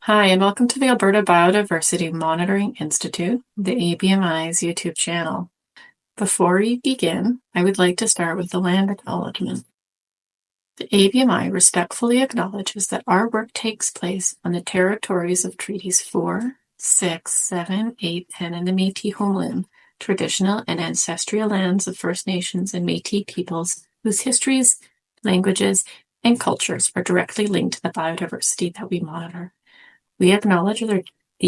Hi, and welcome to the Alberta Biodiversity Monitoring Institute, the ABMI's YouTube channel. Before we begin, I would like to start with the land acknowledgement. The ABMI respectfully acknowledges that our work takes place on the territories of Treaties 4, 6, 7, 8, 10, and the Métis homeland, traditional and ancestral lands of First Nations and Métis peoples whose histories, languages, and cultures are directly linked to the biodiversity that we monitor. We acknowledge the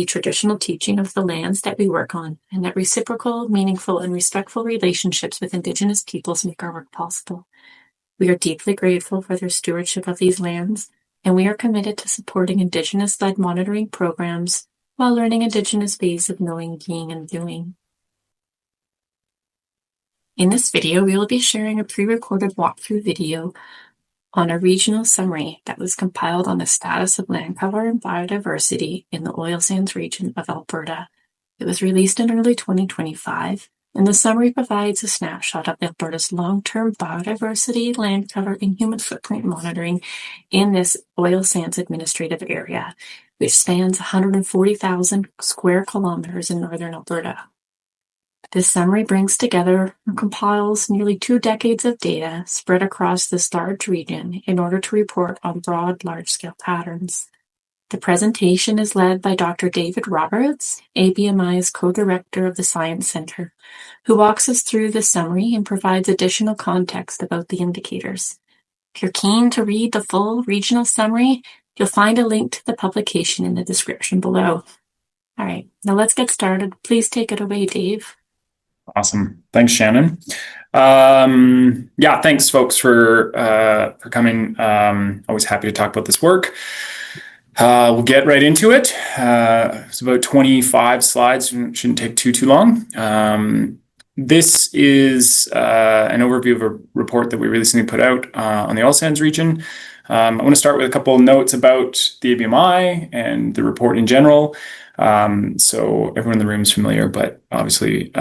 traditional teaching of the lands that we work on, and that reciprocal, meaningful, and respectful relationships with Indigenous peoples make our work possible. We are deeply grateful for their stewardship of these lands, and we are committed to supporting Indigenous-led monitoring programs while learning Indigenous ways of knowing, being, and doing. In this video, we will be sharing a pre-recorded walkthrough video on a regional summary that was compiled on the status of land cover and biodiversity in the oil sands region of Alberta. It was released in early 2025, and the summary provides a snapshot of Alberta's long-term biodiversity, land cover, and human footprint monitoring in this oil sands administrative area, which spans 140,000 square kilometers in northern Alberta. This summary brings together and compiles nearly 2 decades of data spread across this large region in order to report on broad, large-scale patterns. The presentation is led by Dr. David Roberts, ABMI's co-director of the Science Center, who walks us through the summary and provides additional context about the indicators. If you're keen to read the full regional summary, you'll find a link to the publication in the description below. All right, now let's get started. Please take it away, Dave. Awesome. Thanks, Shannon. Thanks folks for coming. Always happy to talk about this work. We'll get right into it. It's about 25 slides, shouldn't take too long. This is an overview of a report that we recently put out on the oil sands region. I want to start with a couple of notes about the ABMI and the report in general. So everyone in the room is familiar, but obviously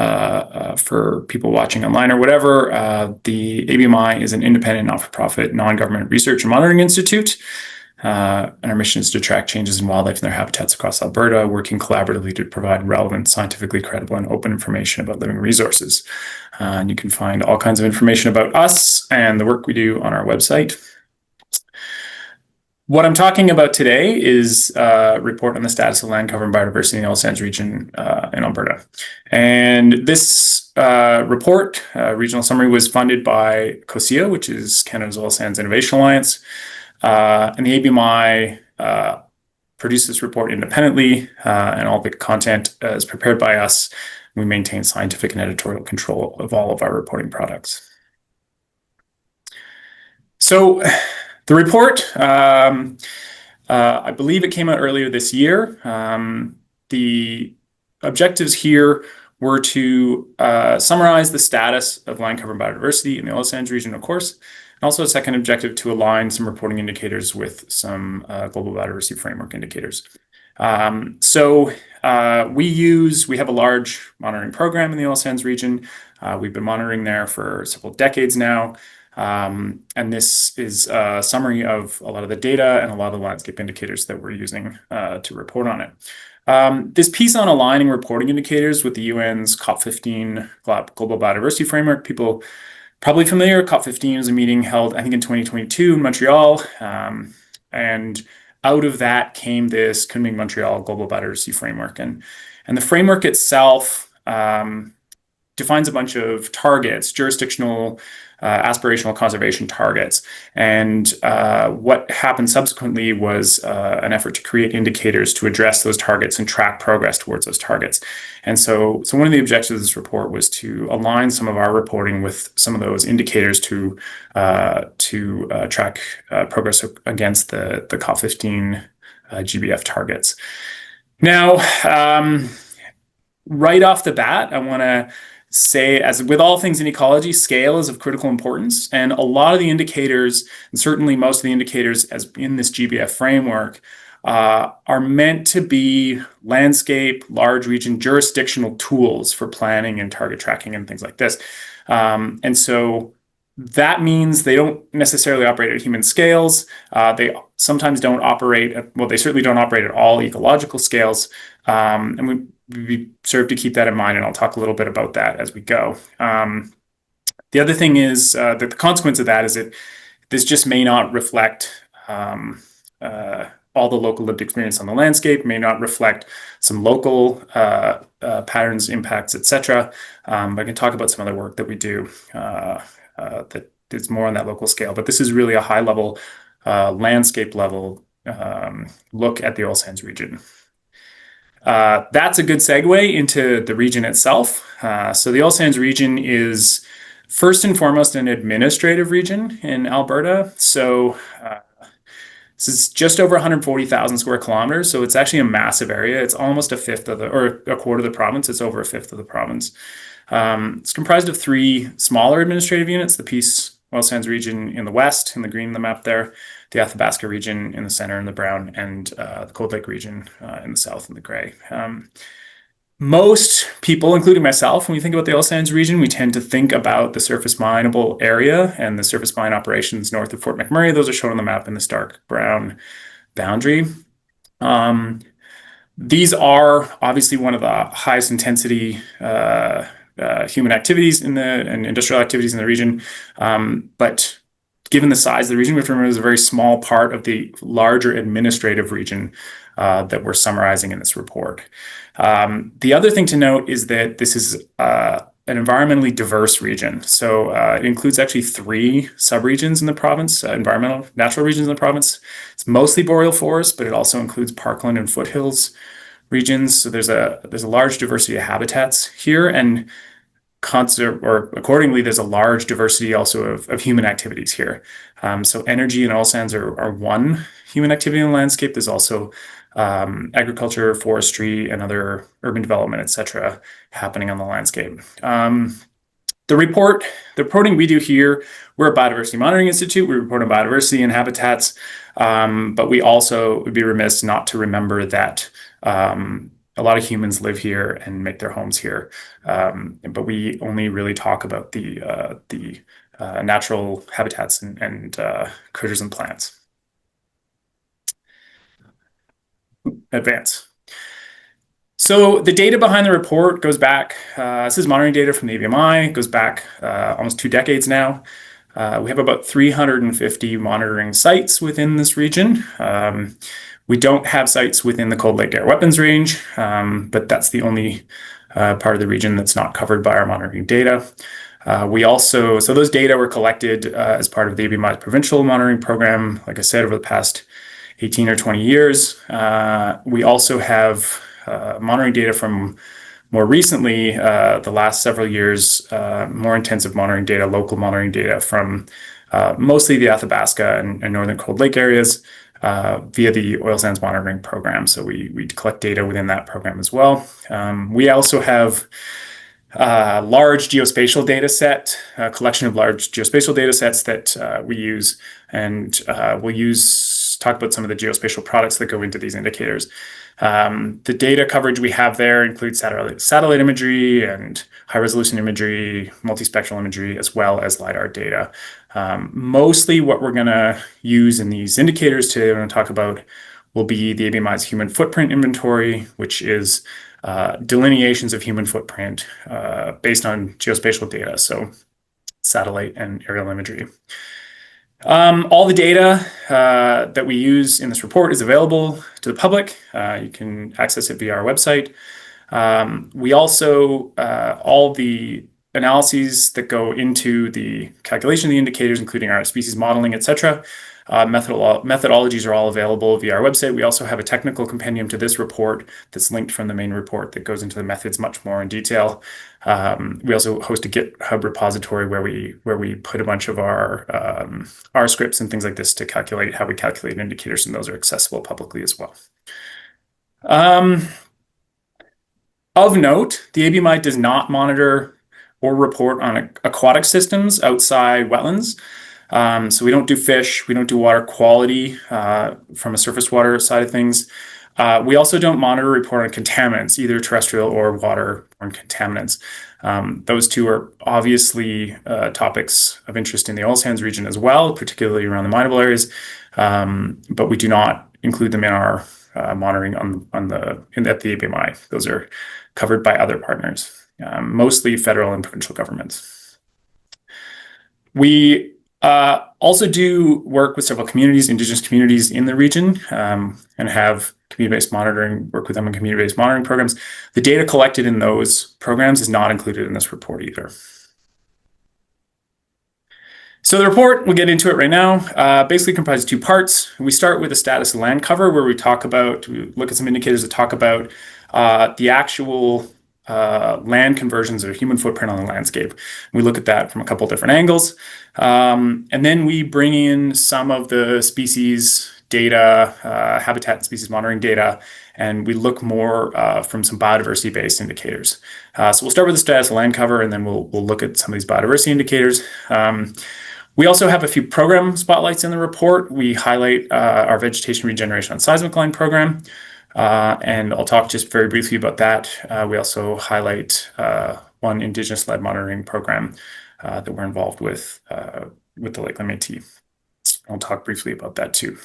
for people watching online or whatever, the ABMI is an independent, not-for-profit, non-government research and monitoring institute. And our mission is to track changes in wildlife and their habitats across Alberta, working collaboratively to provide relevant, scientifically credible, and open information about living resources. And you can find all kinds of information about us and the work we do on our website. What I'm talking about today is a report on the status of land cover and biodiversity in the oil sands region in Alberta. And this report, regional summary, was funded by COSIA, which is Canada's Oil Sands Innovation Alliance. And the ABMI produced this report independently, and all the content is prepared by us. We maintain scientific and editorial control of all of our reporting products. So the report, I believe it came out earlier this year. The objectives here were to summarize the status of land cover and biodiversity in the oil sands region, of course, and also a second objective to align some reporting indicators with some global biodiversity framework indicators. We have a large monitoring program in the oil sands region. We've been monitoring there for several decades now. And this is a summary of a lot of the data and a lot of the landscape indicators that we're using to report on it. This piece on aligning reporting indicators with the UN's COP15 Global Biodiversity Framework, people probably familiar. COP15 is a meeting held, I think, in 2022 in Montreal. And out of that came this Kunming-Montreal Global Biodiversity Framework. And the framework itself defines a bunch of targets, jurisdictional, aspirational conservation targets. And what happened subsequently was an effort to create indicators to address those targets and track progress towards those targets. And so one of the objectives of this report was to align some of our reporting with some of those indicators to track progress against the COP15 GBF targets. Now, right off the bat, I want to say, as with all things in ecology, scale is of critical importance. And a lot of the indicators, and certainly most of the indicators as in this GBF framework, are meant to be landscape, large region, jurisdictional tools for planning and target tracking and things like this. And so That means they don't necessarily operate at human scales. They sometimes don't operate well, they certainly don't operate at all ecological scales. And we serve to keep that in mind, and I'll talk a little bit about that as we go. The other thing is that the consequence of that is that this just may not reflect all the local lived experience on the landscape, may not reflect some local patterns, impacts, etc. I can talk about some other work that we do that is more on that local scale. But this is really a high level, landscape level look at the oil sands region. That's a good segue into the region itself. So the oil sands region is first and foremost an administrative region in Alberta. So this is just over 140,000 square kilometers. So it's actually a massive area. It's almost a fifth of or a quarter of the province. It's over a fifth of the province. It's comprised of 3 smaller administrative units: the Peace Oil Sands region in the west, in the green on the map there, the Athabasca region in the center in the brown, and the Cold Lake region in the south in the gray. Most people, including myself, when we think about the oil sands region, we tend to think about the surface mineable area and the surface mine operations north of Fort McMurray. Those are shown on the map in this dark brown boundary. These are obviously one of the highest intensity human activities and industrial activities in the region. But given the size of the region, we have to remember it's a very small part of the larger administrative region that we're summarizing in this report. The other thing to note is that this is an environmentally diverse region. So it includes actually 3 subregions in the province, environmental natural regions in the province. It's mostly boreal forest, but it also includes parkland and foothills regions. So there's a large diversity of habitats here, and accordingly, there's a large diversity also of human activities here. So energy and oil sands are one human activity in the landscape. There's also agriculture, forestry, and other urban development, etc., happening on the landscape. The reporting we do here, we're a biodiversity monitoring institute. We report on biodiversity and habitats, but we also would be remiss not to remember that a lot of humans live here and make their homes here, but we only really talk about the natural habitats and critters and plants. Advance. So the data behind the report goes back, this is monitoring data from the ABMI, goes back almost 2 decades now. We have about 350 monitoring sites within this region. We don't have sites within the Cold Lake Air Weapons Range, but that's the only part of the region that's not covered by our monitoring data. So those data were collected as part of the ABMI's provincial monitoring program, like I said, over the past 18 or 20 years. We also have monitoring data from more recently, the last several years, more intensive monitoring data, local monitoring data from mostly the Athabasca and northern Cold Lake areas via the Oil Sands Monitoring Program. So we collect data within that program as well. We also have a large geospatial data set, a collection of large geospatial data sets that we use, and we'll talk about some of the geospatial products that go into these indicators. The data coverage we have there includes satellite imagery and high-resolution imagery, multispectral imagery, as well as LiDAR data. Mostly what we're going to use in these indicators today, we're going to talk about, will be the ABMI's human footprint inventory, which is delineations of human footprint based on geospatial data, so satellite and aerial imagery. All the data that we use in this report is available to the public. You can access it via our website. We also, all the analyses that go into the calculation of the indicators, including our species modeling, etc., methodologies are all available via our website. We also have a technical compendium to this report that's linked from the main report that goes into the methods much more in detail. We also host a GitHub repository where we put a bunch of our scripts and things like this to calculate how we calculate indicators, and those are accessible publicly as well. Of note, the ABMI does not monitor or report on aquatic systems outside wetlands. So we don't do fish, we don't do water quality from a surface water side of things. We also don't monitor or report on contaminants, either terrestrial or waterborne contaminants. Those two are obviously topics of interest in the oil sands region as well, particularly around the mineable areas, but we do not include them in our monitoring at the ABMI. Those are covered by other partners, mostly federal and provincial governments. We also do work with several communities, Indigenous communities in the region, and have community-based monitoring, work with them in community-based monitoring programs. The data collected in those programs is not included in this report either. So the report, we'll get into it right now, basically comprises two parts. We start with the status of land cover, where we look at some indicators that talk about the actual land conversions or human footprint on the landscape. We look at that from a couple different angles. And then we bring in some of the species data, habitat and species monitoring data, and we look more from some biodiversity-based indicators. So we'll start with the status of land cover, and then we'll look at some of these biodiversity indicators. We also have a few program spotlights in the report. We highlight our Vegetation, Regeneration on Seismic line program, and I'll talk just very briefly about that. We also highlight one Indigenous-led monitoring program that we're involved with the Lakeland Métis. I'll talk briefly about that too.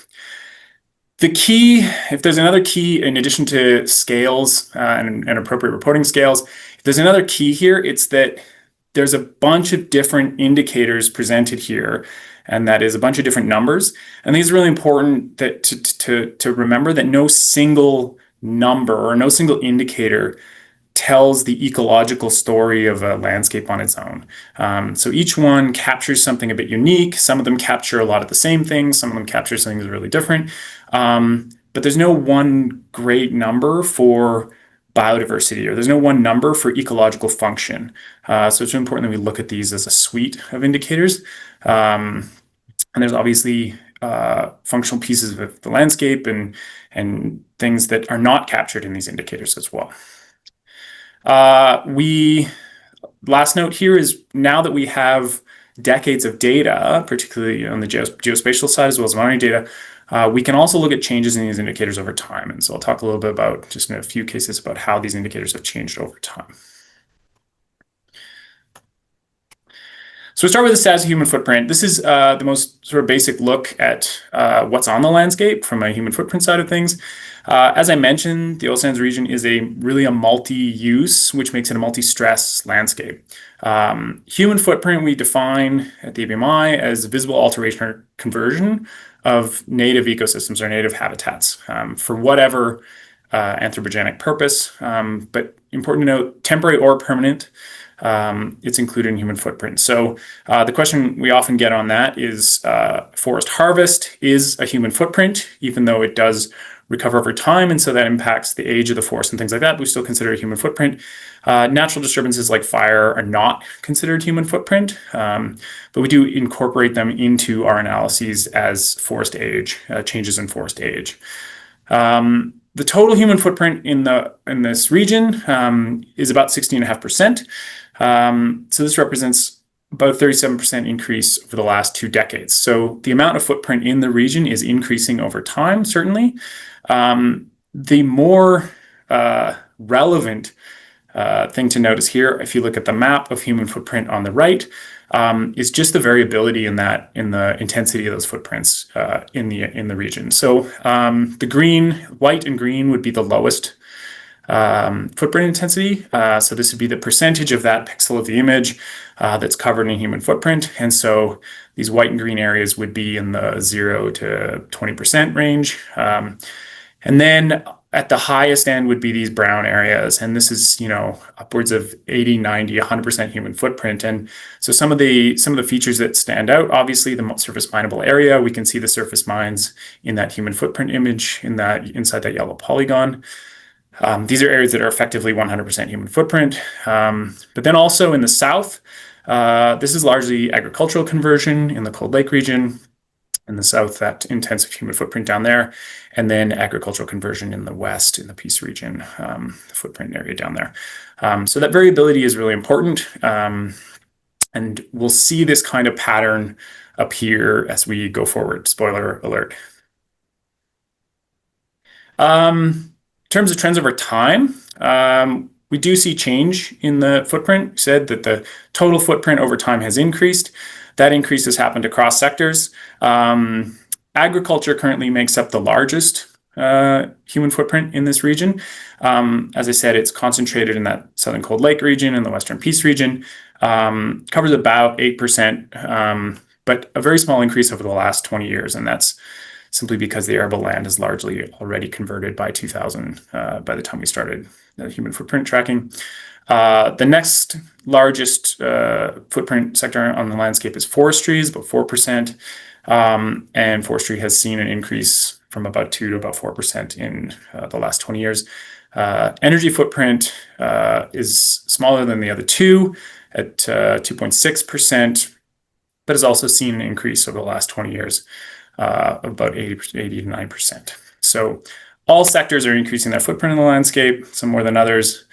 The key, if there's another key, in addition to scales and appropriate reporting scales, if there's another key here, it's that there's a bunch of different indicators presented here, and that is a bunch of different numbers. And these are really important to remember that no single number or no single indicator tells the ecological story of a landscape on its own. So each one captures something a bit unique. Some of them capture a lot of the same things. Some of them capture something that's really different. But there's no one great number for biodiversity, or there's no one number for ecological function. So it's really important that we look at these as a suite of indicators. And there's obviously functional pieces of the landscape and things that are not captured in these indicators as well. Last note here is, now that we have decades of data, particularly on the geospatial side as well as monitoring data, we can also look at changes in these indicators over time. And so I'll talk a little bit about, just in a few cases, about how these indicators have changed over time. So we start with the status of human footprint. This is the most sort of basic look at what's on the landscape from a human footprint side of things. As I mentioned, the oil sands region is really a multi-use, which makes it a multi-stress landscape. Human footprint we define at the ABMI as visible alteration or conversion of native ecosystems or native habitats for whatever anthropogenic purpose. But important to note, temporary or permanent, it's included in human footprint. So the question we often get on that is, forest harvest is a human footprint, even though it does recover over time, and so that impacts the age of the forest and things like that. We still consider it a human footprint. Natural disturbances like fire are not considered human footprint, but we do incorporate them into our analyses as forest age, changes in forest age. The total human footprint in this region is about 16.5%. So this represents about a 37% increase over the last 2 decades. So the amount of footprint in the region is increasing over time, certainly. The more relevant thing to notice here, if you look at the map of human footprint on the right, is just the variability in the intensity of those footprints in the region. So the white and green would be the lowest footprint intensity. So this would be the percentage of that pixel of the image that's covered in human footprint. And so these white and green areas would be in the 0 to 20% range. And then at the highest end would be these brown areas. And this is, upwards of 80, 90, 100% human footprint. And so some of the features that stand out, obviously the surface mineable area, we can see the surface mines in that human footprint image inside that yellow polygon. These are areas that are effectively 100% human footprint. But then also in the south, this is largely agricultural conversion in the Cold Lake region. In the south, that intensive human footprint down there, and then agricultural conversion in the west, in the Peace region, the footprint area down there. So that variability is really important. And we'll see this kind of pattern appear as we go forward. Spoiler alert. In terms of trends over time, we do see change in the footprint. We said that the total footprint over time has increased. That increase has happened across sectors. Agriculture currently makes up the largest human footprint in this region. As I said, it's concentrated in that Southern Cold Lake region and the Western Peace region. Covers about 8%, but a very small increase over the last 20 years, and that's simply because the arable land is largely already converted by 2000, by the time we started the human footprint tracking. The next largest footprint sector on the landscape is forestry, is about 4%. And forestry has seen an increase from about 2 to about 4% in the last 20 years. Energy footprint is smaller than the other two at 2.6%, but has also seen an increase over the last 20 years of about 80 to 9%. So all sectors are increasing their footprint in the landscape, some more than others.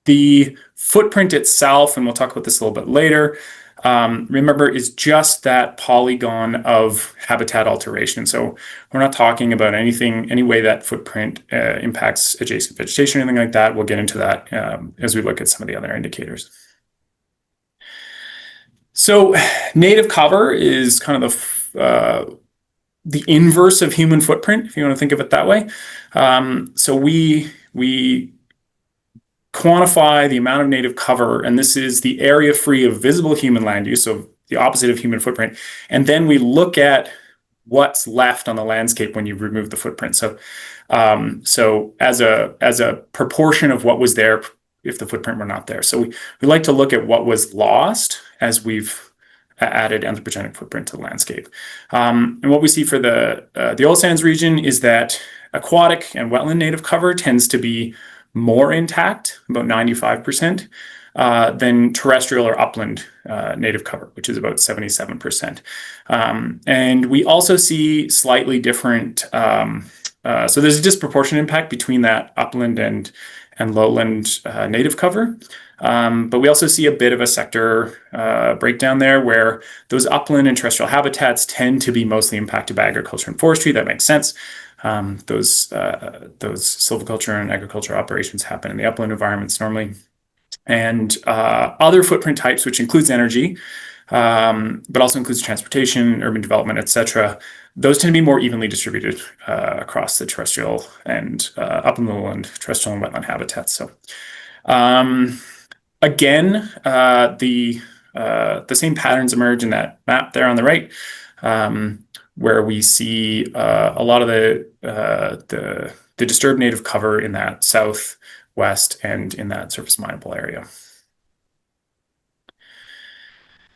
The footprint itself, and we'll talk about this a little bit later, remember, is just that polygon of habitat alteration. So we're not talking about any way that footprint impacts adjacent vegetation or anything like that. We'll get into that as we look at some of the other indicators. So native cover is kind of the inverse of human footprint, if you want to think of it that way. So we quantify the amount of native cover, and this is the area free of visible human land use, so the opposite of human footprint. And then we look at what's left on the landscape when you remove the footprint. So as a proportion of what was there if the footprint were not there. So we like to look at what was lost as we've added anthropogenic footprint to the landscape. And what we see for the oil sands region is that aquatic and wetland native cover tends to be more intact, about 95%, than terrestrial or upland native cover, which is about 77%. And we also see slightly different, so there's a disproportionate impact between that upland and lowland native cover. But we also see a bit of a sector breakdown there where those upland and terrestrial habitats tend to be mostly impacted by agriculture and forestry. That makes sense. Those silviculture and agriculture operations happen in the upland environments normally. And other footprint types, which includes energy, but also includes transportation, urban development, etc., those tend to be more evenly distributed across the terrestrial and upland, lowland, terrestrial and wetland habitats. So again, the same patterns emerge in that map there on the right, where we see a lot of the disturbed native cover in that southwest and in that surface mineable area.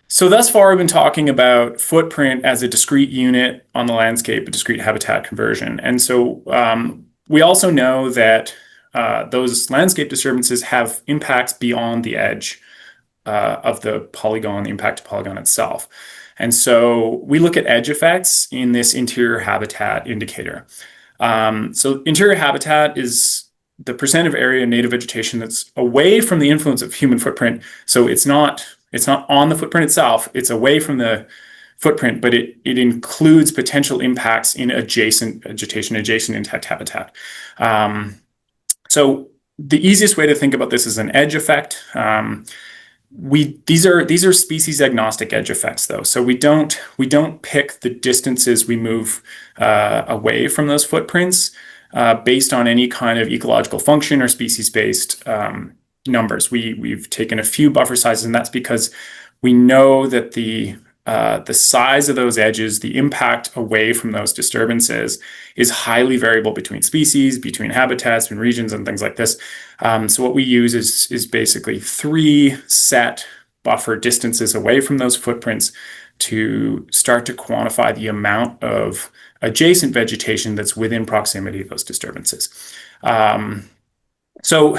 So thus far, I've been talking about footprint as a discrete unit on the landscape, a discrete habitat conversion. And so we also know that those landscape disturbances have impacts beyond the edge of the polygon, the impact polygon itself. And so we look at edge effects in this interior habitat indicator. So interior habitat is the percent of area native vegetation that's away from the influence of human footprint. So it's not on the footprint itself, it's away from the footprint, but it includes potential impacts in adjacent vegetation, adjacent intact habitat. So the easiest way to think about this is an edge effect. These are species agnostic edge effects, though. So we don't pick the distances we move away from those footprints based on any kind of ecological function or species-based numbers. We've taken a few buffer sizes, and that's because we know that the size of those edges, the impact away from those disturbances, is highly variable between species, between habitats, between regions, and things like this. So what we use is basically 3 set buffer distances away from those footprints to start to quantify the amount of adjacent vegetation that's within proximity of those disturbances. So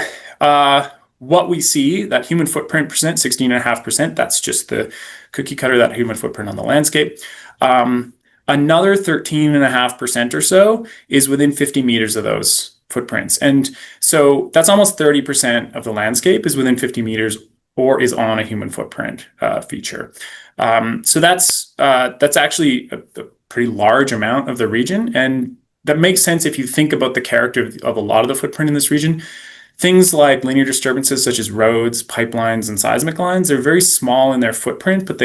what we see, that human footprint percent, 16.5%, that's just the cookie cutter, that human footprint on the landscape. Another 13.5% or so is within 50 meters of those footprints. And so that's almost 30% of the landscape is within 50 meters or is on a human footprint feature. So that's actually a pretty large amount of the region. And that makes sense if you think about the character of a lot of the footprint in this region. Things like linear disturbances such as roads, pipelines, and seismic lines, they're very small in their footprint, but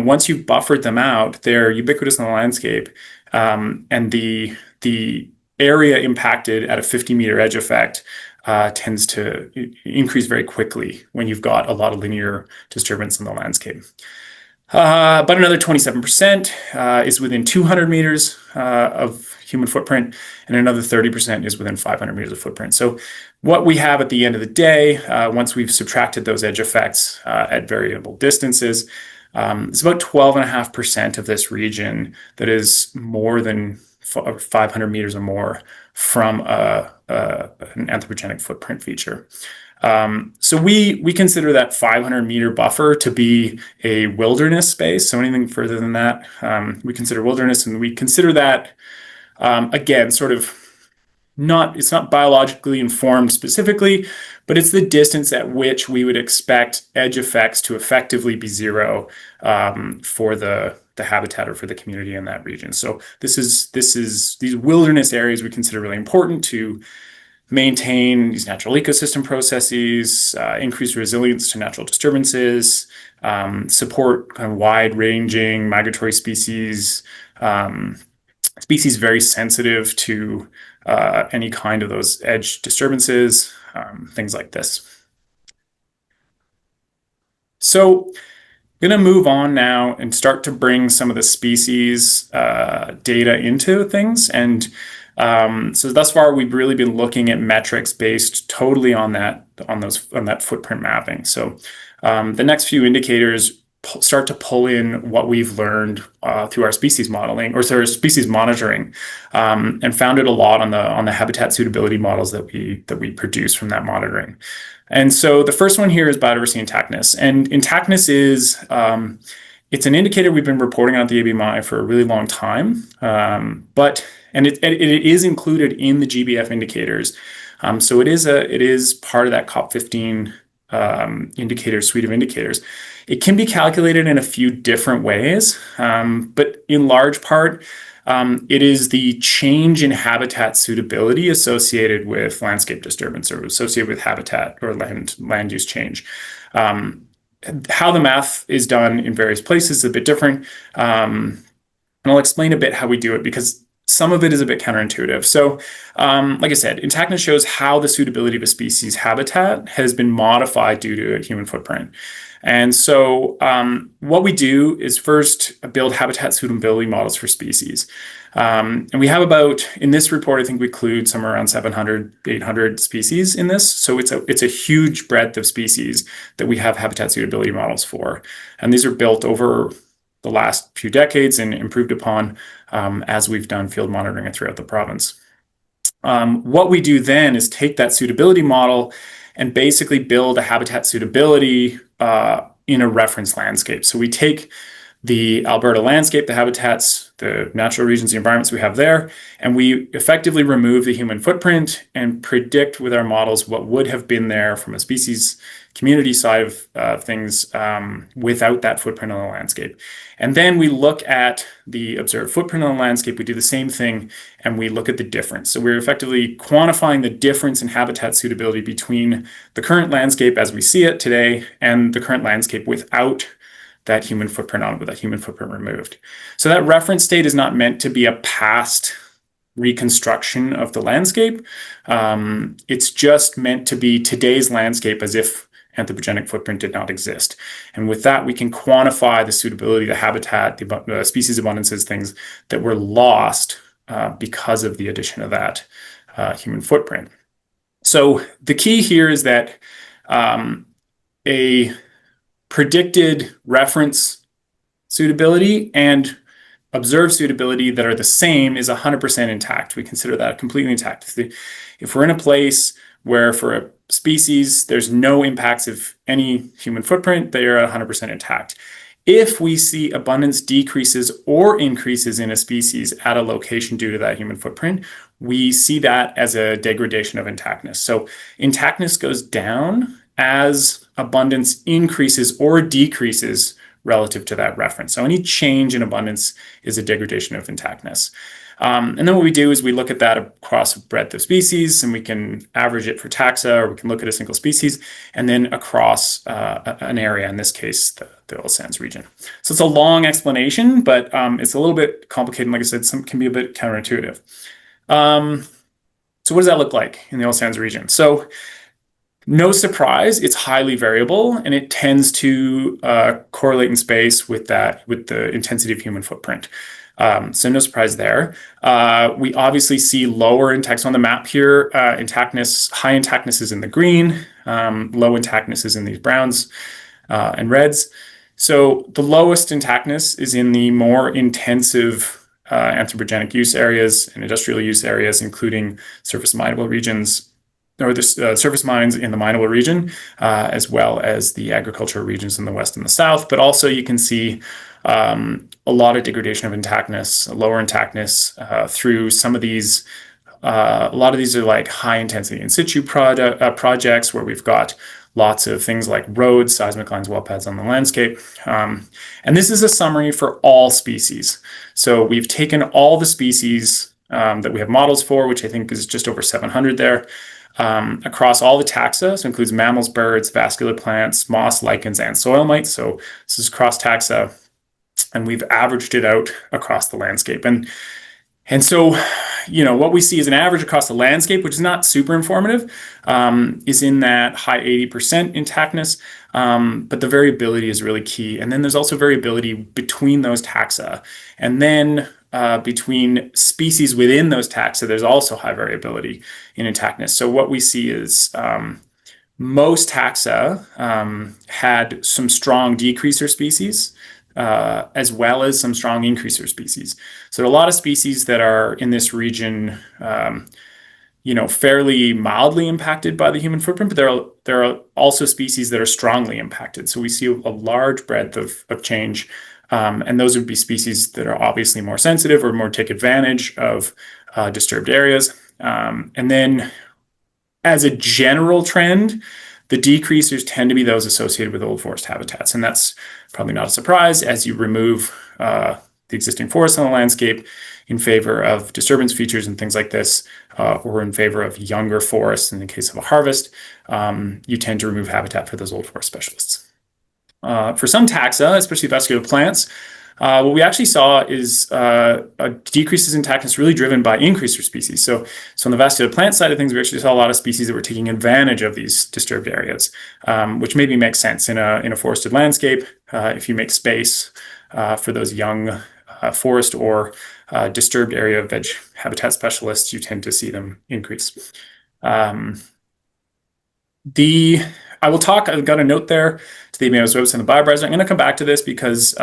once you've buffered them out, they're ubiquitous in the landscape. And the area impacted at a 50-meter edge effect tends to increase very quickly when you've got a lot of linear disturbance in the landscape. But another 27% is within 200 meters of human footprint, and another 30% is within 500 meters of footprint. So what we have at the end of the day, once we've subtracted those edge effects at variable distances, it's about 12.5% of this region that is more than 500 meters or more from an anthropogenic footprint feature. So we consider that 500-meter buffer to be a wilderness space. So anything further than that, we consider wilderness, and we consider that, again, sort of it's not biologically informed specifically, but it's the distance at which we would expect edge effects to effectively be zero for the habitat or for the community in that region. So these wilderness areas we consider really important to maintain these natural ecosystem processes, increase resilience to natural disturbances, support kind of wide-ranging migratory species, species very sensitive to any kind of those edge disturbances, things like this. So I'm going to move on now and start to bring some of the species data into things. And so thus far, we've really been looking at metrics based totally on that footprint mapping. So the next few indicators start to pull in what we've learned through our species modeling or species monitoring, and found it a lot on the habitat suitability models that we produce from that monitoring. And so the first one here is biodiversity intactness, and intactness is it's an indicator we've been reporting on at the ABMI for a really long time, and it is included in the GBF indicators. So it is part of that COP15 indicator suite of indicators. It can be calculated in a few different ways, but in large part, it is the change in habitat suitability associated with landscape disturbance or associated with habitat or land use change. How the math is done in various places is a bit different. And I'll explain a bit how we do it because some of it is a bit counterintuitive. So, like I said, Intactness shows how the suitability of a species habitat has been modified due to a human footprint. And so what we do is first build habitat suitability models for species. And we have in this report, I think we include somewhere around 700, 800 species in this. So it's a huge breadth of species that we have habitat suitability models for. And these are built over the last few decades and improved upon as we've done field monitoring throughout the province. What we do then is take that suitability model and basically build a habitat suitability in a reference landscape. So we take the Alberta landscape, the habitats, the natural regions, the environments we have there, and we effectively remove the human footprint and predict with our models what would have been there from a species community side of things without that footprint on the landscape. And then we look at the observed footprint on the landscape. We do the same thing, and we look at the difference. So we're effectively quantifying the difference in habitat suitability between the current landscape as we see it today and the current landscape without that human footprint on it, with that human footprint removed. So that reference state is not meant to be a past reconstruction of the landscape. It's just meant to be today's landscape as if anthropogenic footprint did not exist. And with that, we can quantify the suitability, the habitat, the species abundances, things that were lost because of the addition of that human footprint. So the key here is that a predicted reference suitability and observed suitability that are the same is 100% intact. We consider that completely intact. If we're in a place where for a species, there's no impacts of any human footprint, they are 100% intact. If we see abundance decreases or increases in a species at a location due to that human footprint, we see that as a degradation of intactness. So intactness goes down as abundance increases or decreases relative to that reference. So any change in abundance is a degradation of intactness. And then what we do is we look at that across a breadth of species, and we can average it for taxa, or we can look at a single species, and then across an area, in this case, the oil sands region. So it's a long explanation, but it's a little bit complicated. And like I said, some can be a bit counterintuitive. So what does that look like in the oil sands region? So no surprise, it's highly variable, and it tends to correlate in space with the intensity of human footprint. So no surprise there. We obviously see lower intactness on the map here. Intactness, high intactness is in the green, low intactness is in these browns and reds. So the lowest intactness is in the more intensive anthropogenic use areas and industrial use areas, including surface mineable regions, or the surface mines in the mineable region, as well as the agricultural regions in the west and the south. But also you can see a lot of degradation of intactness, lower intactness through some of these. A lot of these are like high intensity in situ projects where we've got lots of things like roads, seismic lines, well pads on the landscape. And this is a summary for all species. So we've taken all the species that we have models for, which I think is just over 700 there, across all the taxa. So it includes mammals, birds, vascular plants, moss, lichens, and soil mites. So this is cross taxa, and we've averaged it out across the landscape. And so, what we see as an average across the landscape, which is not super informative, is in that high 80% intactness. But the variability is really key. And then there's also variability between those taxa. And then between species within those taxa, there's also high variability in intactness. So what we see is most taxa had some strong decreaser species, as well as some strong increaser species. So there are a lot of species that are in this region, fairly mildly impacted by the human footprint, but there are also species that are strongly impacted. So we see a large breadth of change, and those would be species that are obviously more sensitive or more take advantage of disturbed areas. And then as a general trend, the decreasers tend to be those associated with old forest habitats. And that's probably not a surprise as you remove the existing forests on the landscape in favor of disturbance features and things like this, or in favor of younger forests. In the case of a harvest, you tend to remove habitat for those old forest specialists. For some taxa, especially vascular plants, what we actually saw is decreases in intactness really driven by increaser species. So on the vascular plant side of things, we actually saw a lot of species that were taking advantage of these disturbed areas, which maybe makes sense in a forested landscape. If you make space for those young forest or disturbed area veg habitat specialists, you tend to see them increase. I've got a note there to the ABMI's website and the biobrowser. I'm going to come back to this because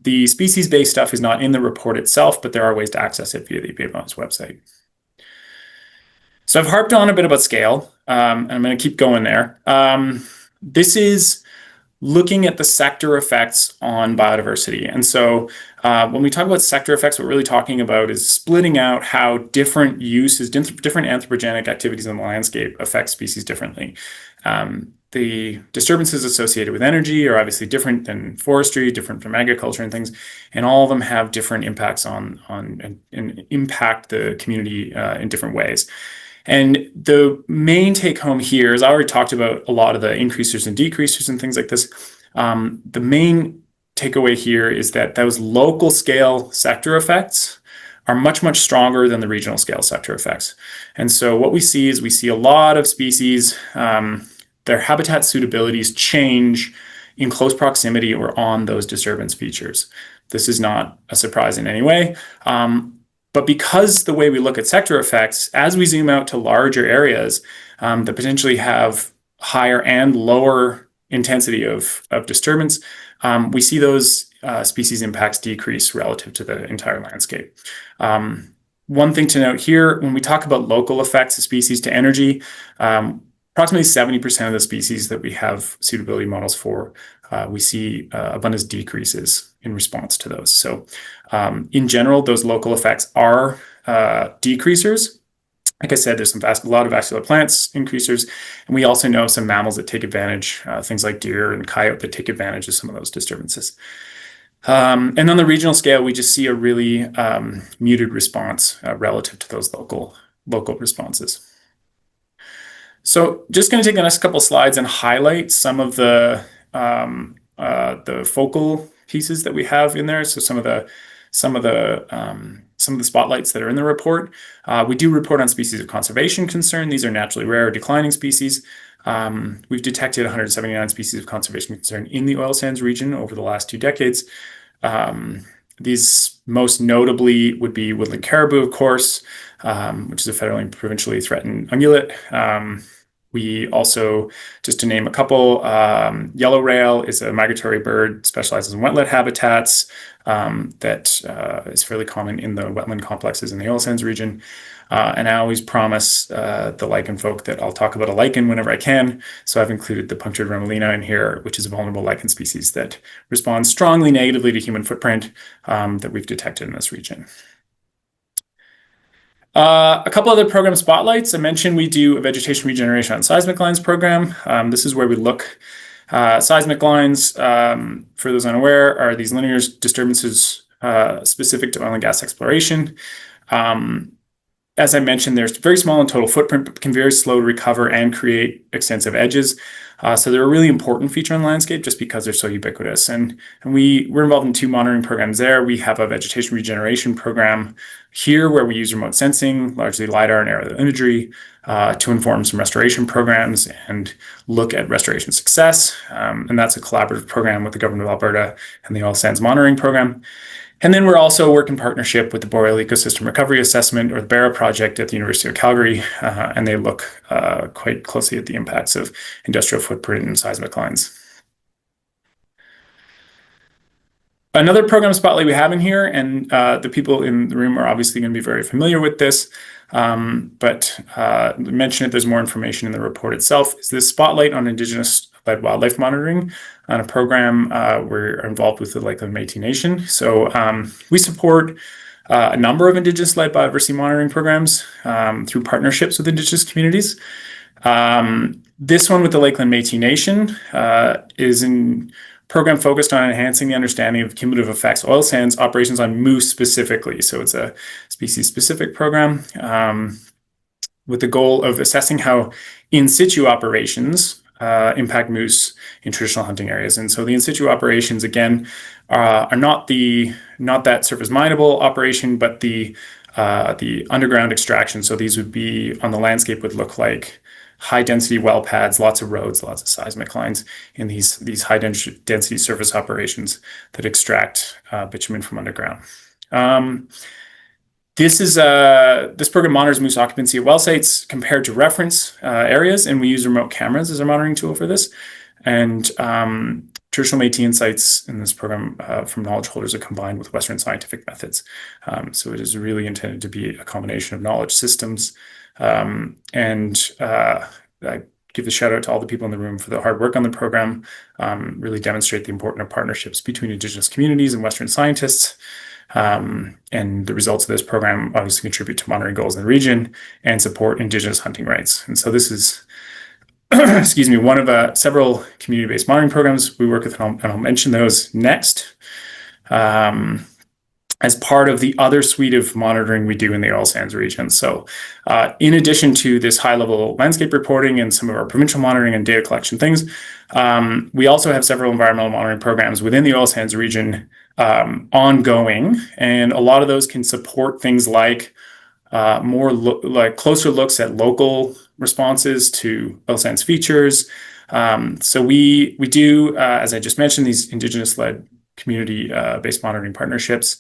the species-based stuff is not in the report itself, but there are ways to access it via the ABMI's website. So I've harped on a bit about scale, and I'm going to keep going there. This is looking at the sector effects on biodiversity. And so when we talk about sector effects, what we're really talking about is splitting out how different uses, different anthropogenic activities in the landscape affect species differently. The disturbances associated with energy are obviously different than forestry, different from agriculture and things, and all of them have different impacts on and impact the community in different ways. And the main take home here is I already talked about a lot of the increasers and decreasers and things like this. The main takeaway here is that those local scale sector effects are much, much stronger than the regional scale sector effects. And so what we see is we see a lot of species, their habitat suitabilities change in close proximity or on those disturbance features. This is not a surprise in any way. But because the way we look at sector effects, as we zoom out to larger areas that potentially have higher and lower intensity of disturbance, we see those species impacts decrease relative to the entire landscape. One thing to note here, when we talk about local effects of species to energy, approximately 70% of the species that we have suitability models for, we see abundance decreases in response to those. So in general, those local effects are decreasers. Like I said, there's a lot of vascular plants increasers, and we also know some mammals that take advantage, things like deer and coyote that take advantage of some of those disturbances. And on the regional scale, we just see a really muted response relative to those local responses. So just going to take the next couple slides and highlight some of the focal pieces that we have in there. So some of the spotlights that are in the report. We do report on species of conservation concern. These are naturally rare or declining species. We've detected 179 species of conservation concern in the oil sands region over the last 2 decades. These most notably would be woodland caribou, of course, which is a federally and provincially threatened ungulate. We also, just to name a couple, yellow rail is a migratory bird, specializes in wetland habitats, that is fairly common in the wetland complexes in the oil sands region. And I always promise the lichen folk that I'll talk about a lichen whenever I can. So I've included the punctured Ramalina in here, which is a vulnerable lichen species that responds strongly negatively to human footprint that we've detected in this region. A couple other program spotlights. I mentioned we do a vegetation regeneration on seismic lines program. This is where we look. Seismic lines, for those unaware, are these linear disturbances specific to oil and gas exploration. As I mentioned, they're very small in total footprint, but can be very slow to recover and create extensive edges. So they're a really important feature on the landscape just because they're so ubiquitous. And we're involved in 2 monitoring programs there. We have a vegetation regeneration program here where we use remote sensing, largely LiDAR and aerial imagery, to inform some restoration programs and look at restoration success. And that's a collaborative program with the government of Alberta and the Oil Sands Monitoring Program. And then we're also working in partnership with the Boreal Ecosystem Recovery Assessment, or the BADR project at the University of Calgary, and they look quite closely at the impacts of industrial footprint and seismic lines. Another program spotlight we have in here, and the people in the room are obviously going to be very familiar with this, but mention it, there's more information in the report itself, is this spotlight on Indigenous-led wildlife monitoring on a program we're involved with the Lakeland Métis Nation. So we support a number of Indigenous-led biodiversity monitoring programs through partnerships with Indigenous communities. This one with the Lakeland Métis Nation is a program focused on enhancing the understanding of cumulative effects oil sands operations on moose specifically. So it's a species-specific program with the goal of assessing how in situ operations impact moose in traditional hunting areas. And so the in situ operations, again, are not that surface mineable operation, but the underground extraction. So these would be on the landscape would look like high density well pads, lots of roads, lots of seismic lines in these high density surface operations that extract bitumen from underground. This program monitors moose occupancy at well sites compared to reference areas, and we use remote cameras as our monitoring tool for this. And traditional Métis insights in this program from knowledge holders are combined with Western scientific methods. So it is really intended to be a combination of knowledge systems. I give a shout out to all the people in the room for the hard work on the program, really demonstrate the importance of partnerships between Indigenous communities and Western scientists. And the results of this program obviously contribute to monitoring goals in the region and support Indigenous hunting rights. And so this is, excuse me, one of several community-based monitoring programs we work with, and I'll mention those next. As part of the other suite of monitoring we do in the oil sands region. So in addition to this high-level landscape reporting and some of our provincial monitoring and data collection things, we also have several environmental monitoring programs within the oil sands region ongoing, and a lot of those can support things like closer looks at local responses to oil sands features. So we do, as I just mentioned, these Indigenous-led community-based monitoring partnerships.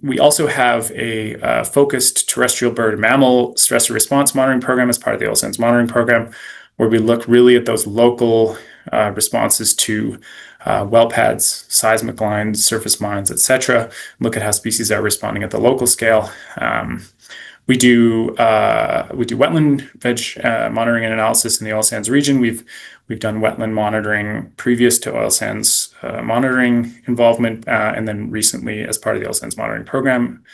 We also have a focused terrestrial bird and mammal stress response monitoring program as part of the oil sands monitoring program, where we look really at those local responses to well pads, seismic lines, surface mines, etc. Look at how species are responding at the local scale. We do wetland veg monitoring and analysis in the oil sands region. We've done wetland monitoring previous to oil sands monitoring involvement, and then recently as part of the oil sands monitoring program.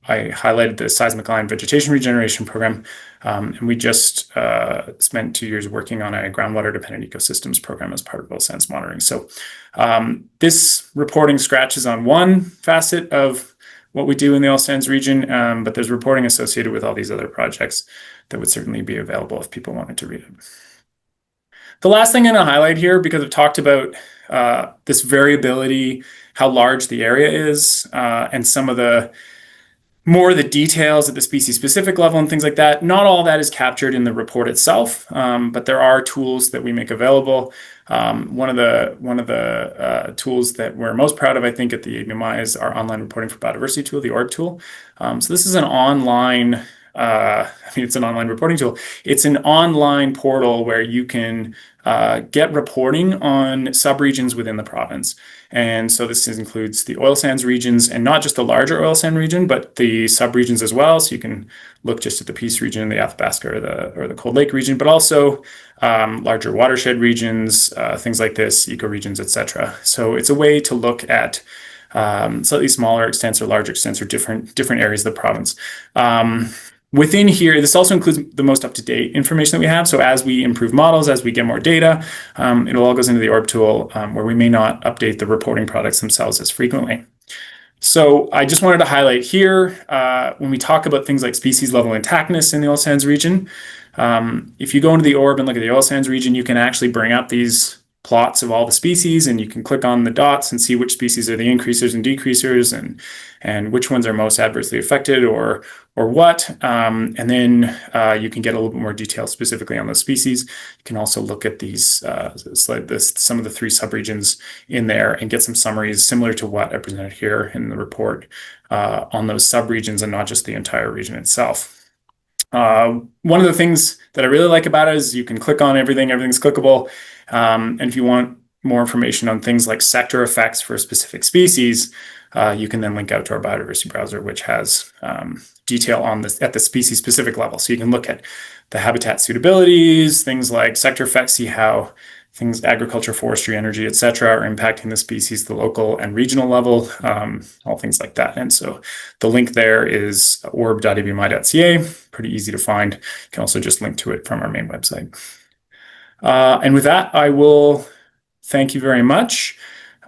highlighted the Seismic Vegetation Regeneration program, and we just spent 2 years working on a groundwater dependent ecosystems program as part of oil sands monitoring. So this reporting scratches on one facet of what we do in the oil sands region, but there's reporting associated with all these other projects that would certainly be available if people wanted to read it. The last thing I'm going to highlight here, because I've talked about this variability, how large the area is, and some of the details at the species specific level and things like that. Not all that is captured in the report itself, but there are tools that we make available. One of the tools that we're most proud of, I think, at the ABMI is our online reporting for biodiversity tool, the ORB tool. So this is an online, it's an online reporting tool. It's an online portal where you can get reporting on subregions within the province. And so this includes the oil sands regions, and not just the larger oil sand region, but the subregions as well. So you can look just at the Peace region, the Athabasca or the Cold Lake region, but also larger watershed regions, things like this, ecoregions, etc. So it's a way to look at slightly smaller extents or larger extents or different areas of the province. Within here, this also includes the most up-to-date information that we have. So as we improve models, as we get more data, it all goes into the ORB tool, where we may not update the reporting products themselves as frequently. So I just wanted to highlight here, when we talk about things like species level intactness in the oil sands region, if you go into the ORB and look at the oil sands region, you can actually bring up these plots of all the species, and you can click on the dots and see which species are the increasers and decreasers, and which ones are most adversely affected or what. And then you can get a little bit more detail specifically on those species. You can also look at these some of the 3 subregions in there and get some summaries similar to what I presented here in the report on those subregions and not just the entire region itself. One of the things that I really like about it is you can click on everything's clickable. And if you want more information on things like sector effects for a specific species, you can then link out to our biodiversity browser, which has detail on this at the species specific level. So you can look at the habitat suitabilities, things like sector effects, see how things, agriculture, forestry, energy, etc., are impacting the species, the local and regional level, all things like that. And so the link there is orb.abmi.ca, pretty easy to find. You can also just link to it from our main website. And with that, I will thank you very much.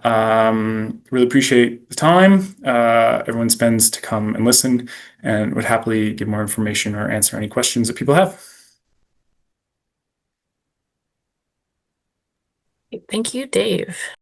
Really appreciate the time everyone spends to come and listen, and would happily give more information or answer any questions that people have. Thank you, Dave.